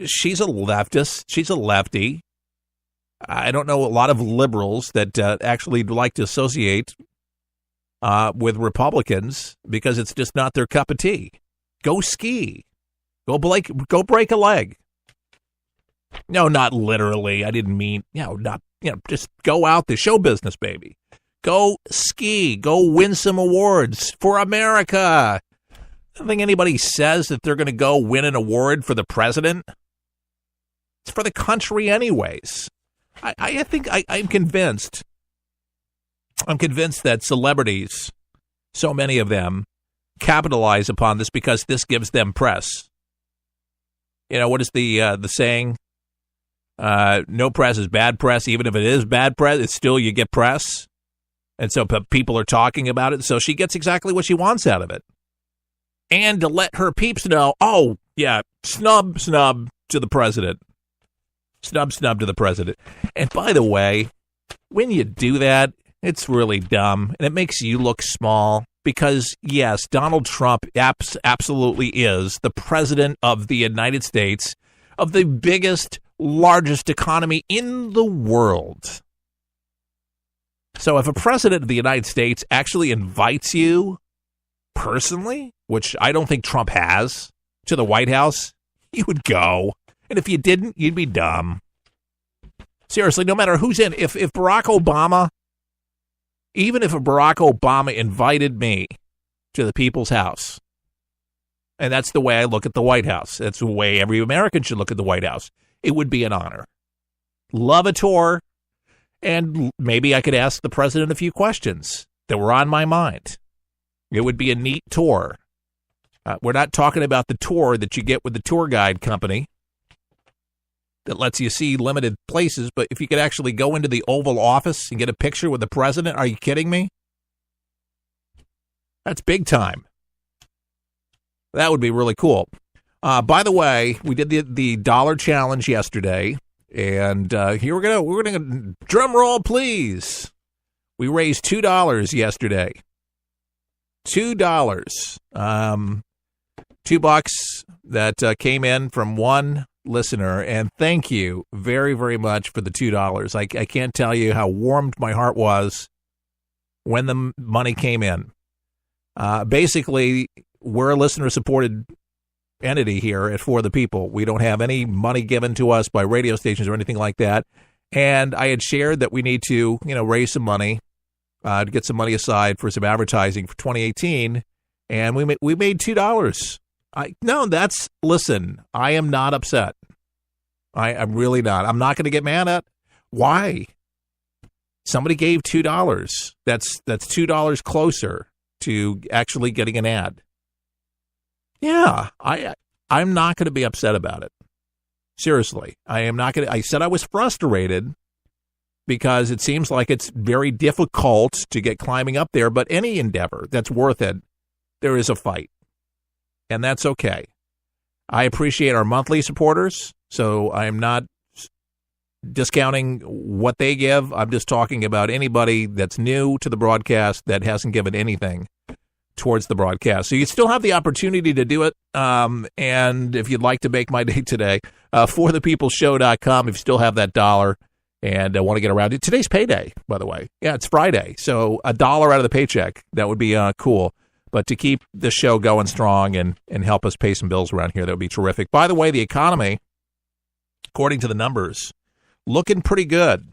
she's a leftist. She's a lefty. I don't know a lot of liberals that actually like to associate with Republicans because it's just not their cup of tea. Go ski. Go break a leg. No, not literally. I didn't mean, just go out the show business, baby. Go ski. Go win some awards for America. I don't think anybody says that they're going to go win an award for the president. It's for the country anyways. I think I'm convinced. I'm convinced that celebrities, so many of them, capitalize upon this because this gives them press. What is the saying? No press is bad press. Even if it is bad press, it's still you get press. And so people are talking about it. So she gets exactly what she wants out of it. And to let her peeps know, oh, yeah, snub to the president. Snub to the president. And by the way, when you do that, it's really dumb. And it makes you look small. Because, yes, Donald Trump absolutely is the president of the United States, of the biggest, largest economy in the world. So if a president of the United States actually invites you personally, which I don't think Trump has, to the White House, you would go. And if you didn't, you'd be dumb. Seriously, no matter who's in. If Barack Obama, even if Barack Obama invited me to the people's house, and that's the way I look at the White House. That's the way every American should look at the White House. It would be an honor. Love a tour, and maybe I could ask the president a few questions that were on my mind. It would be a neat tour. We're not talking about the tour that you get with the tour guide company that lets you see limited places, but if you could actually go into the Oval Office and get a picture with the president, are you kidding me? That's big time. That would be really cool. By the way, we did the dollar challenge yesterday, and here we're gonna drum roll, please. We raised $2 yesterday. $2. $2 that came in from one listener, and thank you very, very much for the $2. I can't tell you how warmed my heart was when the money came in. Basically, we're a listener-supported entity here at For the People. We don't have any money given to us by radio stations or anything like that. And I had shared that we need to, raise some money to get some money aside for some advertising for 2018, and we made $2. Listen, I am not upset. I'm really not. I'm not going to get mad at. Why? Somebody gave $2. That's $2 closer to actually getting an ad. Yeah, I'm not going to be upset about it. Seriously, I am not going to. I said I was frustrated because it seems like it's very difficult to get climbing up there, but any endeavor that's worth it, there is a fight. And that's okay. I appreciate our monthly supporters, so I am not discounting what they give. I'm just talking about anybody that's new to the broadcast that hasn't given anything towards the broadcast. So you still have the opportunity to do it. And if you'd like to make my day today, forthepeopleshow.com, if you still have that dollar and want to get around it. Today's payday, by the way. Yeah, it's Friday. So $1 out of the paycheck, that would be cool. But to keep the show going strong and help us pay some bills around here, that would be terrific. By the way, the economy, according to the numbers, looking pretty good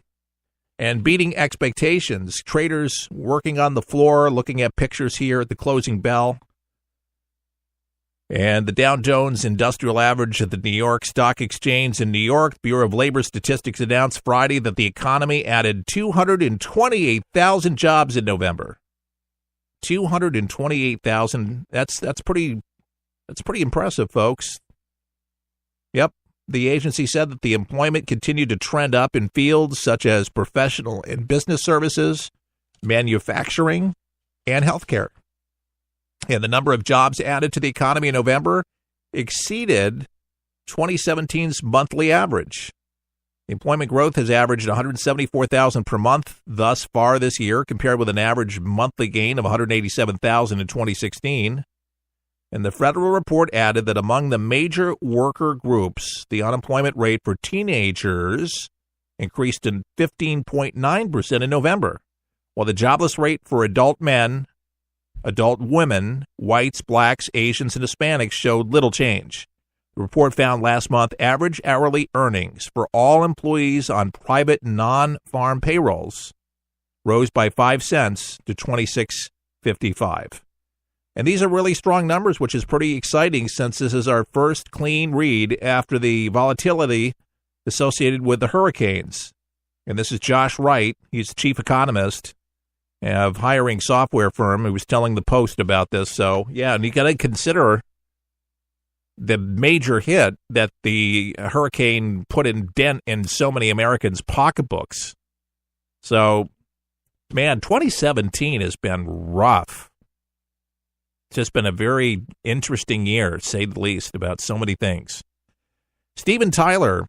and beating expectations. Traders working on the floor, looking at pictures here at the closing bell. And the Dow Jones Industrial Average at the New York Stock Exchange in New York, Bureau of Labor Statistics announced Friday that the economy added 228,000 jobs in November. 228,000. That's pretty impressive, folks. Yep. The agency said that the employment continued to trend up in fields such as professional and business services, manufacturing, and healthcare. And the number of jobs added to the economy in November exceeded 2017's monthly average. Employment growth has averaged 174,000 per month thus far this year, compared with an average monthly gain of 187,000 in 2016. And the federal report added that among the major worker groups, the unemployment rate for teenagers increased to 15.9% in November, while the jobless rate for adult men, adult women, whites, blacks, Asians, and Hispanics showed little change. The report found last month average hourly earnings for all employees on private non-farm payrolls rose by 5 cents to $26.55. And these are really strong numbers, which is pretty exciting since this is our first clean read after the volatility associated with the hurricanes. And this is Josh Wright. He's the chief economist of hiring software firm who was telling the Post about this. So, yeah, and you got to consider the major hit that the hurricane put in dent in so many Americans' pocketbooks. So, man, 2017 has been rough. It's just been a very interesting year, to say the least, about so many things. Steven Tyler,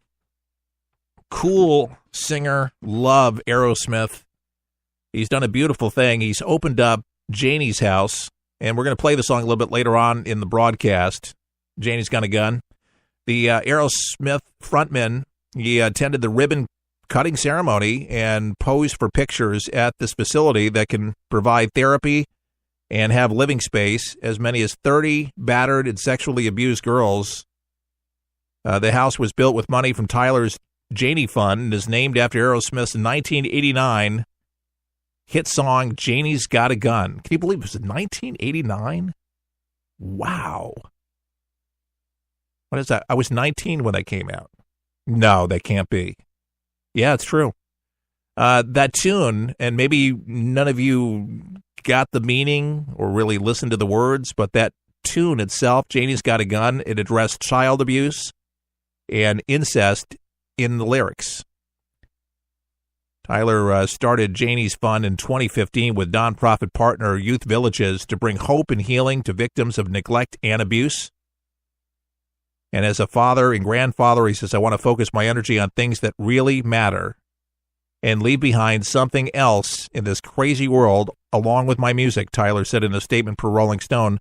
cool singer, love Aerosmith. He's done a beautiful thing. He's opened up Janie's house, and we're going to play the song a little bit later on in the broadcast. Janie's Got a Gun. The Aerosmith frontman, he attended the ribbon cutting ceremony and posed for pictures at this facility that can provide therapy and have living space. As many as 30 battered and sexually abused girls. The house was built with money from Tyler's Janie Fund and is named after Aerosmith's 1989 hit song, Janie's Got a Gun. Can you believe it was 1989? Wow. What is that? I was 19 when that came out. No, that can't be. Yeah, it's true. That tune, and maybe none of you got the meaning or really listened to the words, but that tune itself, Janie's Got a Gun, it addressed child abuse and incest in the lyrics. Tyler started Janie's Fund in 2015 with nonprofit partner Youth Villages to bring hope and healing to victims of neglect and abuse. And as a father and grandfather, he says, I want to focus my energy on things that really matter and leave behind something else in this crazy world along with my music, Tyler said in a statement per Rolling Stone.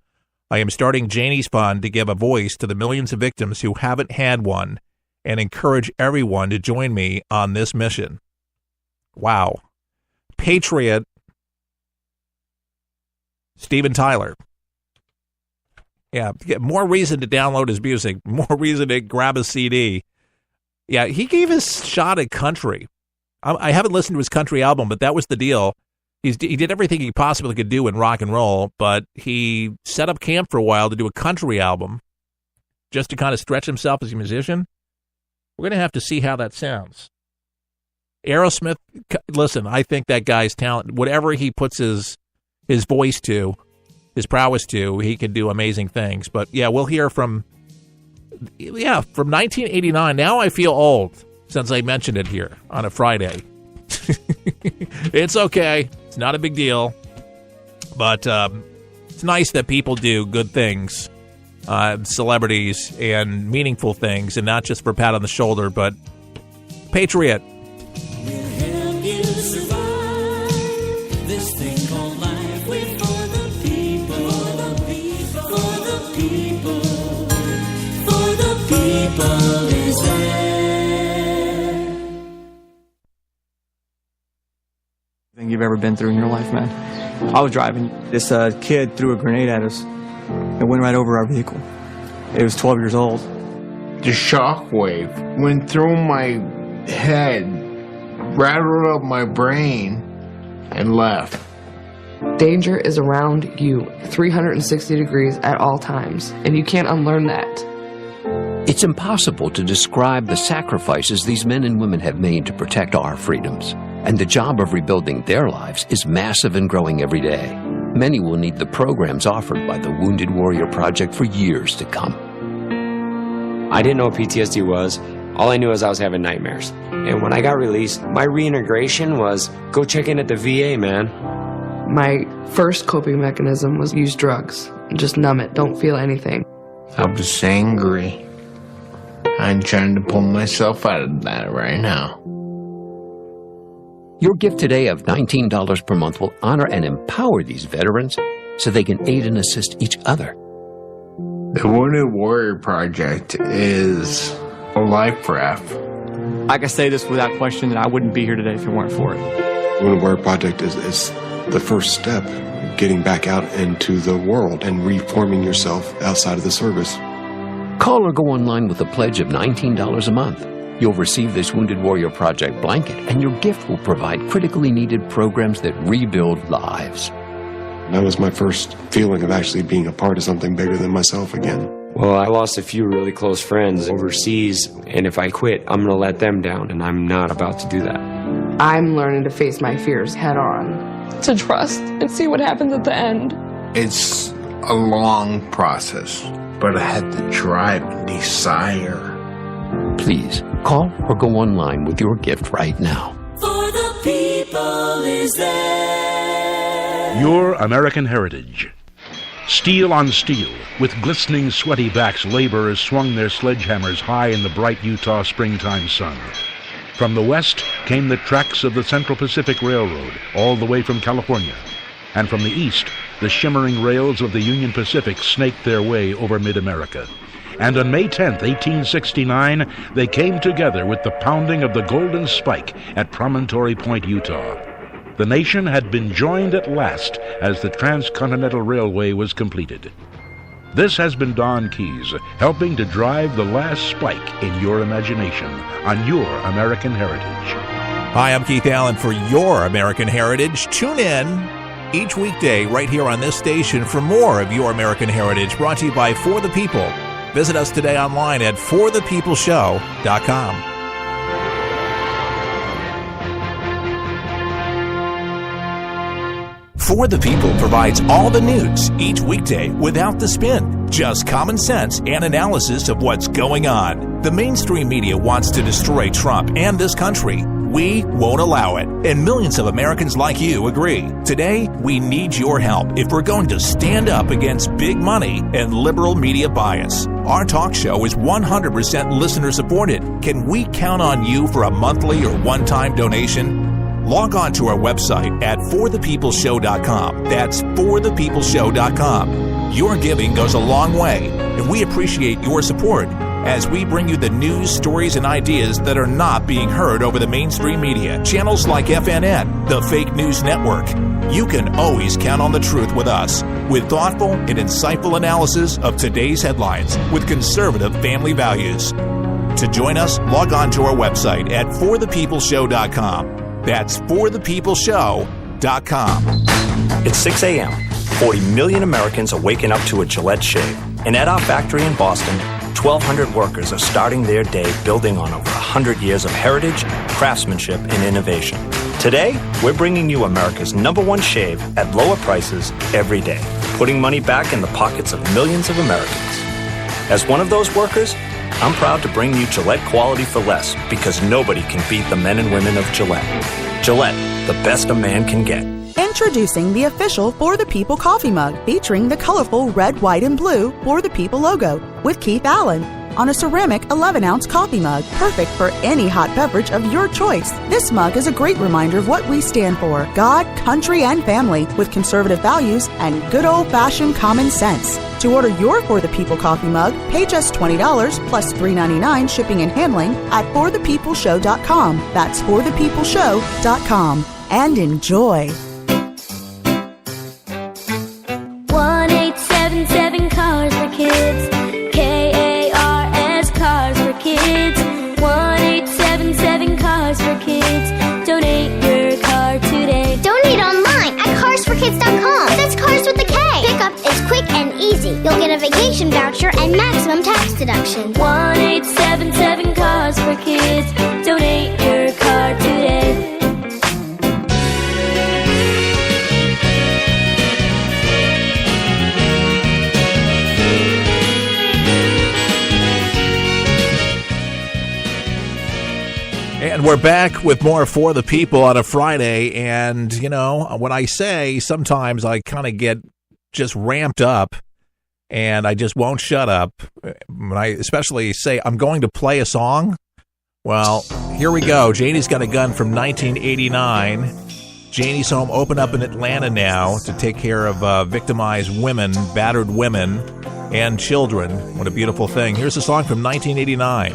I am starting Janie's Fund to give a voice to the millions of victims who haven't had one and encourage everyone to join me on this mission. Wow. Patriot Steven Tyler. Yeah, more reason to download his music, more reason to grab a CD. Yeah, he gave his shot at country. I haven't listened to his country album, but that was the deal. He did everything he possibly could do in rock and roll, but he set up camp for a while to do a country album just to kind of stretch himself as a musician. We're going to have to see how that sounds. Aerosmith, listen, I think that guy's talent, whatever he puts his voice to, his prowess to, he can do amazing things. But yeah, we'll hear from 1989. Now I feel old since I mentioned it here on a Friday. It's okay. It's not a big deal. But it's nice that people do good things, celebrities, and meaningful things, and not just for a pat on the shoulder, but Patriot. You've ever been through in your life, man. I was driving. This kid threw a grenade at us and went right over our vehicle. It was 12 years old. The shockwave went through my head, rattled up my brain, and left. Danger is around you 360 degrees at all times, and you can't unlearn that. It's impossible to describe the sacrifices these men and women have made to protect our freedoms. And the job of rebuilding their lives is massive and growing every day. Many will need the programs offered by the Wounded Warrior Project for years to come. I didn't know what PTSD was. All I knew is I was having nightmares. And when I got released, my reintegration was go check in at the VA, man. My first coping mechanism was use drugs. Just numb it. Don't feel anything. I was angry. I'm trying to pull myself out of that right now. Your gift today of $19 per month will honor and empower these veterans so they can aid and assist each other. The Wounded Warrior Project is a life raft. I can say this without question that I wouldn't be here today if it weren't for it. Wounded Warrior Project is the first step, getting back out into the world and reforming yourself outside of the service. Call or go online with a pledge of $19 a month. You'll receive this Wounded Warrior Project blanket, and your gift will provide critically needed programs that rebuild lives. That was my first feeling of actually being a part of something bigger than myself again. Well, I lost a few really close friends overseas, and if I quit, I'm going to let them down, and I'm not about to do that. I'm learning to face my fears head on. To trust and see what happens at the end. It's a long process, but I had the drive and desire. Please, call or go online with your gift right now. For the people is there. Your American heritage. Steel on steel, with glistening, sweaty backs, laborers swung their sledgehammers high in the bright Utah springtime sun. From the west came the tracks of the Central Pacific Railroad, all the way from California. And from the east, the shimmering rails of the Union Pacific snaked their way over mid-America. And on May 10th, 1869, they came together with the pounding of the Golden Spike at Promontory Point, Utah. The nation had been joined at last as the Transcontinental Railway was completed. This has been Don Keyes, helping to drive the last spike in your imagination on Your American Heritage. Hi, I'm Keith Allen for Your American Heritage. Tune in each weekday right here on this station for more of Your American Heritage, brought to you by For the People. Visit us today online at forthepeopleshow.com. For the People provides all the news each weekday without the spin. Just common sense and analysis of what's going on. The mainstream media wants to destroy Trump and this country. We won't allow it, and millions of Americans like you agree. Today, we need your help if we're going to stand up against big money and liberal media bias. Our talk show is 100% listener supported. Can we count on you for a monthly or one-time donation? Log on to our website at forthepeopleshow.com. That's forthepeopleshow.com. Your giving goes a long way, and we appreciate your support as we bring you the news, stories, and ideas that are not being heard over the mainstream media. Channels like FNN, the Fake News Network. You can always count on the truth with us, with thoughtful and insightful analysis of today's headlines with conservative family values. To join us, log on to our website at forthepeopleshow.com. That's forthepeopleshow.com. It's 6 a.m. 40 million Americans are waking up to a Gillette shave. And at our factory in Boston, 1,200 workers are starting their day building on over 100 years of heritage, craftsmanship, and innovation. Today, we're bringing you America's #1 shave at lower prices every day, putting money back in the pockets of millions of Americans. As one of those workers, I'm proud to bring you Gillette quality for less, because nobody can beat the men and women of Gillette. Gillette, the best a man can get. Introducing the official For the People coffee mug, featuring the colorful red, white, and blue For the People logo, with Keith Allen, on a ceramic 11-ounce coffee mug, perfect for any hot beverage of your choice. This mug is a great reminder of what we stand for: God, country, and family, with conservative values and good old-fashioned common sense. To order your For the People coffee mug, pay just $20 plus $3.99 shipping and handling at forthepeopleshow.com. That's forthepeopleshow.com. And enjoy. 1-877 Cars for Kids. KARS Cars for Kids. 1-877 Cars for Kids. Donate your car today. Donate online at carsforkids.com. That's cars with a K. Pickup is quick and easy. You'll get a vacation voucher and maximum tax deduction. 1-877 Cars for Kids. Donate your car today. And we're back with more For the People on a Friday. And, you know, when I say sometimes I kind of get just ramped up and I just won't shut up, when I especially say I'm going to play a song, well, here we go. Janie's Got a Gun from 1989. Janie's Home open up in Atlanta now to take care of victimized women, battered women, and children. What a beautiful thing. Here's a song from 1989.